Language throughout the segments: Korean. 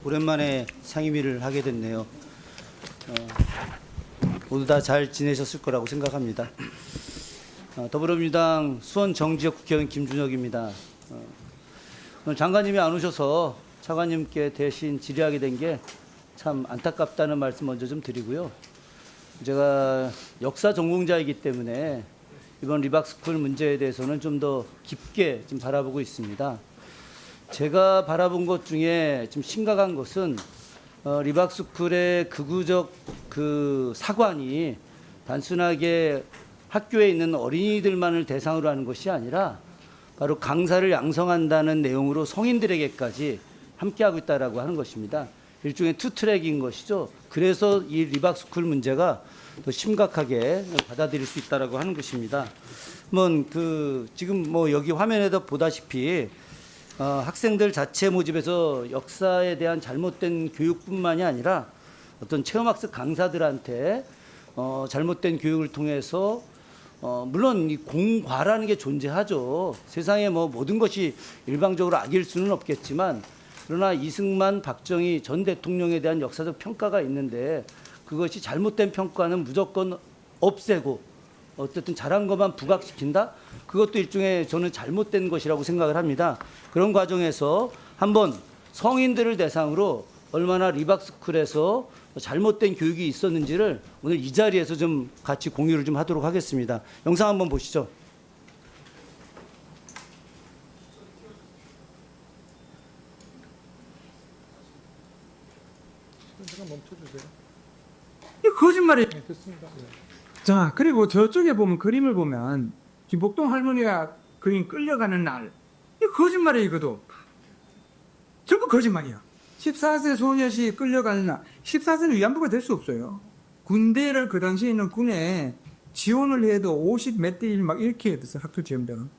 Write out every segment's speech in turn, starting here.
오랜만에 상임위를 하게 됐네요. 모두 다 잘 지내셨을 거라고 생각합니다. 더불어민주당 수원 정지역 국회의원 김준혁입니다. 오늘 장관님이 안 오셔서 차관님께 대신 질의하게 된 게 참 안타깝다는 말씀 먼저 좀 드리고요. 제가 역사 전공자이기 때문에 이번 리박스쿨 문제에 대해서는 좀 더 깊게 좀 바라보고 있습니다. 제가 바라본 것 중에 좀 심각한 것은 리박스쿨의 극우적 그 사관이 단순하게 학교에 있는 어린이들만을 대상으로 하는 것이 아니라 바로 강사를 양성한다는 내용으로 성인들에게까지 함께하고 있다라고 하는 것입니다. 일종의 투트랙인 것이죠. 그래서 이 리박스쿨 문제가 더 심각하게 받아들일 수 있다라고 하는 것입니다. 지금 여기 화면에도 보다시피 학생들 자체 모집에서 역사에 대한 잘못된 교육뿐만이 아니라 어떤 체험학습 강사들한테 잘못된 교육을 통해서 물론 이 공과라는 게 존재하죠. 세상에 모든 것이 일방적으로 악일 수는 없겠지만 그러나 이승만, 박정희 전 대통령에 대한 역사적 평가가 있는데 그것이 잘못된 평가는 무조건 없애고 어쨌든 잘한 것만 부각시킨다? 그것도 일종의 저는 잘못된 것이라고 생각을 합니다. 그런 과정에서 한번 성인들을 대상으로 얼마나 리박스쿨에서 잘못된 교육이 있었는지를 오늘 이 자리에서 좀 같이 공유를 좀 하도록 하겠습니다. 영상 한번 보시죠. 이 거짓말이에요. 자, 그리고 저쪽에 보면 그림을 보면 김복동 할머니가 그림 끌려가는 날, 이 거짓말이에요. 이것도 전부 거짓말이야. 14세 소녀시 끌려가는 날, 14세는 위안부가 될 수 없어요. 군대를 그 당시에는 군에 지원을 해도 50 몇 대 1 막 이렇게 됐어요. 학교 지원병은.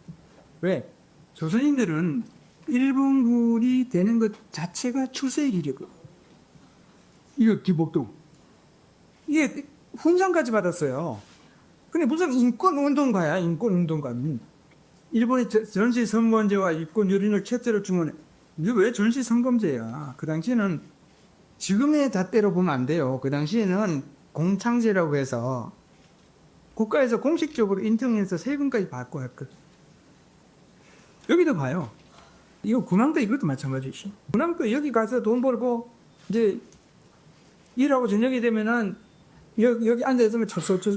왜? 조선인들은 일본군이 되는 것 자체가 출세의 길이고. 이거 김복동. 이게 훈장까지 받았어요. 근데 무슨 인권운동가야, 인권운동가. 일본의 전시성범죄와 인권유린을 최초로 주문해. 이게 왜 전시성범죄야? 그 당시에는 지금의 잣대로 보면 안 돼요. 그 당시에는 공창제라고 해서 국가에서 공식적으로 인정해서 세금까지 받고 했거든. 여기도 봐요. 이거 군함도 이것도 마찬가지지. 군함도 여기 가서 돈 벌고 이제 일하고 저녁이 되면은 여기 앉아있으면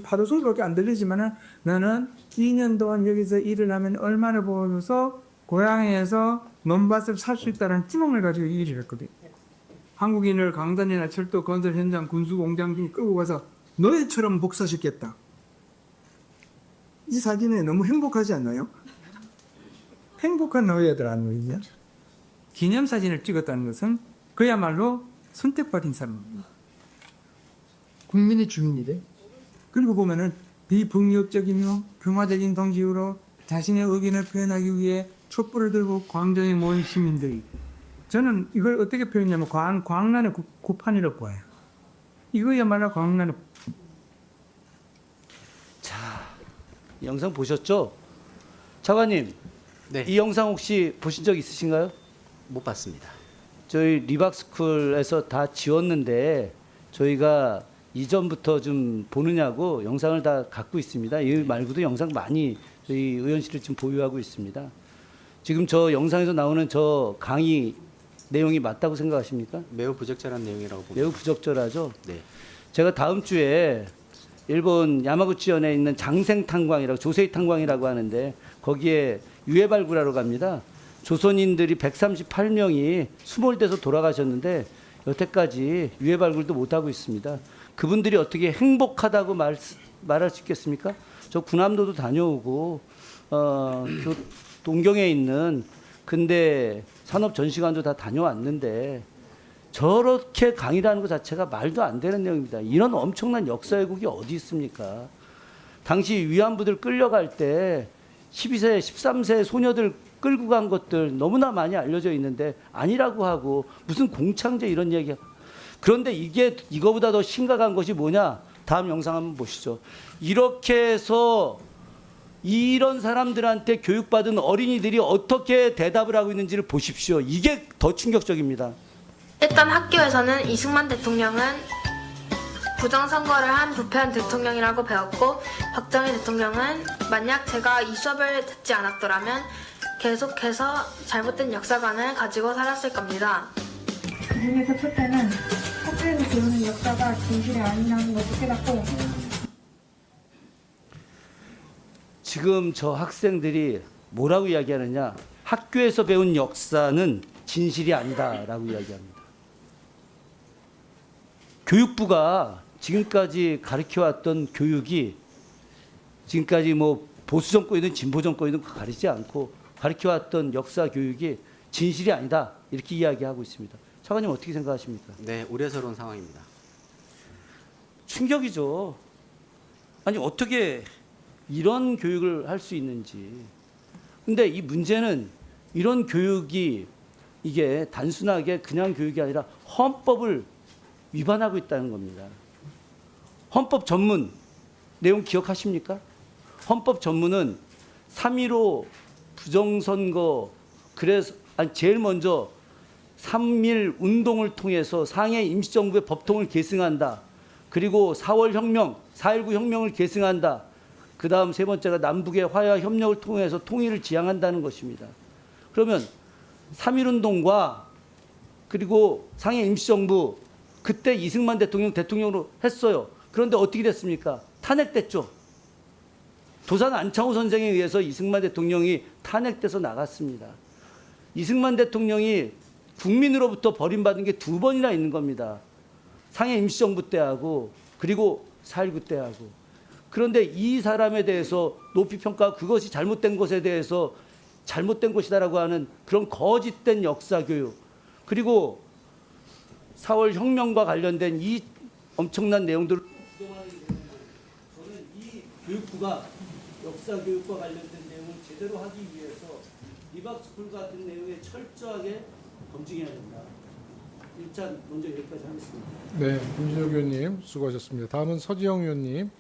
파도 소리밖에 안 들리지만은 나는 2년 동안 여기서 일을 하면 얼마나 벌어서 고향에서 먼밭을 살 수 있다는 희망을 가지고 이 일을 했거든. 한국인을 강단이나 철도 건설 현장 군수 공장 등 끌고 가서 너희처럼 복사시켰다. 이 사진에 너무 행복하지 않나요? 행복한 너희들 아니냐? 기념사진을 찍었다는 것은 그야말로 선택받은 사람입니다. 국민의 주인이래. 그리고 보면은 비폭력적이며 평화적인 동기로 자신의 의견을 표현하기 위해 촛불을 들고 광장에 모인 시민들이. 저는 이걸 어떻게 표현하냐면 광란의 구판이라고 봐요. 이거야말로 광란의. 자, 이 영상 보셨죠? 차관님, 네. 이 영상 혹시 보신 적 있으신가요? 못 봤습니다. 저희 리박스쿨에서 다 지웠는데 저희가 이전부터 좀 보느냐고 영상을 다 갖고 있습니다. 이 말고도 영상 많이 저희 의원실을 지금 보유하고 있습니다. 지금 저 영상에서 나오는 저 강의 내용이 맞다고 생각하십니까? 매우 부적절한 내용이라고 봅니다. 매우 부적절하죠. 네. 제가 다음 주에 일본 야마구치현에 있는 장생 탄광이라고 조세이 탄광이라고 하는데 거기에 유해 발굴하러 갑니다. 조선인들이 138명이 수몰돼서 돌아가셨는데 여태까지 유해 발굴도 못 하고 있습니다. 그분들이 어떻게 행복하다고 말할 수 있겠습니까? 저 군함도도 다녀오고 그 동경에 있는 근대 산업전시관도 다 다녀왔는데 저렇게 강의라는 것 자체가 말도 안 되는 내용입니다. 이런 엄청난 역사 왜곡이 어디 있습니까? 당시 위안부들 끌려갈 때 12세, 13세 소녀들 끌고 간 것들 너무나 많이 알려져 있는데 아니라고 하고 무슨 공창제 이런 얘기가. 그런데 이거보다 더 심각한 것이 뭐냐? 다음 영상 한번 보시죠. 이렇게 해서 이런 사람들한테 교육받은 어린이들이 어떻게 대답을 하고 있는지를 보십시오. 이게 더 충격적입니다. 일단 학교에서는 이승만 대통령은 부정선거를 한 부패한 대통령이라고 배웠고, 박정희 대통령은 만약 제가 이 수업을 듣지 않았더라면 계속해서 잘못된 역사관을 가지고 살았을 겁니다. 그 중에서 첫째는 학교에서 배우는 역사가 진실이 아니라는 것을 깨닫고, 지금 저 학생들이 뭐라고 이야기하느냐? 학교에서 배운 역사는 진실이 아니다라고 이야기합니다. 교육부가 지금까지 가르쳐왔던 교육이 지금까지 뭐 보수 정권이든 진보 정권이든 가리지 않고 가르쳐왔던 역사 교육이 진실이 아니다 이렇게 이야기하고 있습니다. 차관님 어떻게 생각하십니까? 네, 우려스러운 상황입니다. 충격이죠. 아니 어떻게 이런 교육을 할 수 있는지. 근데 이 문제는 이런 교육이 이게 단순하게 그냥 교육이 아니라 헌법을 위반하고 있다는 겁니다. 헌법 전문 내용 기억하십니까? 헌법 전문은 3.15 부정선거, 그래서 제일 먼저 3.1 운동을 통해서 상해 임시정부의 법통을 계승한다. 그리고 4월 혁명, 4.19 혁명을 계승한다. 그 다음 세 번째가 남북의 화해와 협력을 통해서 통일을 지향한다는 것입니다. 그러면 3.1운동과 그리고 상해 임시정부 그때 이승만 대통령으로 했어요. 그런데 어떻게 됐습니까? 탄핵됐죠. 도산 안창호 선생에 의해서 이승만 대통령이 탄핵돼서 나갔습니다. 이승만 대통령이 국민으로부터 버림받은 게 2번이나 있는 겁니다. 상해 임시정부 때하고 그리고 4.19 때하고. 그런데 이 사람에 대해서 높이 평가하고 그것이 잘못된 것에 대해서 잘못된 것이다라고 하는 그런 거짓된 역사교육, 그리고 4월 혁명과 관련된 이 엄청난 내용들을 부정하기 때문에 저는 이 교육부가 역사교육과 관련된 내용을 제대로 하기 위해서 리박스쿨 같은 내용에 철저하게 검증해야 된다. 일단 먼저 여기까지 하겠습니다. 네, 김준혁 의원님 수고하셨습니다. 다음은 서지영 의원님.